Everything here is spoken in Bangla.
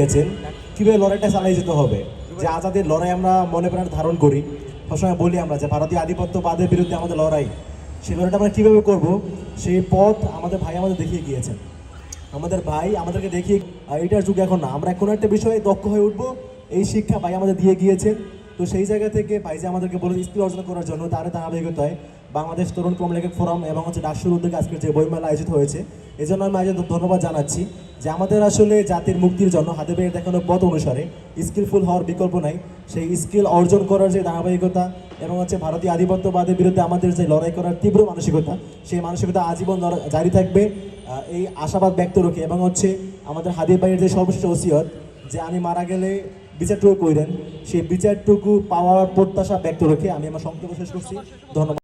গেছেন কিভাবে লড়াইটা চালিয়ে যেতে হবে, যে আজাদের লড়াই আমরা মনে প্রাণে ধারণ করি। সবসময় বলি আমরা যে ভারতীয় আধিপত্যবাদের বিরুদ্ধে আমাদের লড়াই, সেই লড়াইটা আমরা কীভাবে করব সেই পথ আমাদের ভাই আমাদের দেখিয়ে গিয়েছেন। আমাদের ভাই আমাদেরকে দেখিয়ে এটার যুগ এখন না, আমরা কোনো একটা বিষয়ে দক্ষ হয়ে উঠবো, এই শিক্ষা ভাই আমাদের দিয়ে গিয়েছেন। তো সেই জায়গা থেকে ভাই যে আমাদেরকে বলে স্কিল অর্জন করার জন্য তার ধারাবাহিকতায় বাংলাদেশ তরুণ কমলেখক ফোরাম এবং ডাকসুর উদ্যোগে আজকের যে বইমেলা আয়োজিত হয়েছে, এই জন্য আমি আয়োজন ধন্যবাদ জানাচ্ছি যে আমাদের আসলে জাতির মুক্তির জন্য হাতে পেয়ে দেখানো পথ অনুসারে স্কিলফুল হওয়ার বিকল্প নাই। সেই স্কিল অর্জন করার যে ধারাবাহিকতা এবং ভারতীয় আধিপত্যবাদের বিরুদ্ধে আমাদের যে লড়াই করার তীব্র মানসিকতা, সেই মানসিকতা আজীবন জারি থাকবে, এই আশাবাদ ব্যক্ত রেখে এবং আমাদের হাদির ভাইয়ের যে সর্বশেষ ওসিয়ত যে আমি মারা গেলে বিচারটুকু কইরেন, সেই বিচারটুকু পাওয়ার প্রত্যাশা ব্যক্ত রেখে আমি আমার সংক্ষেপ শেষ করছি। ধন্যবাদ।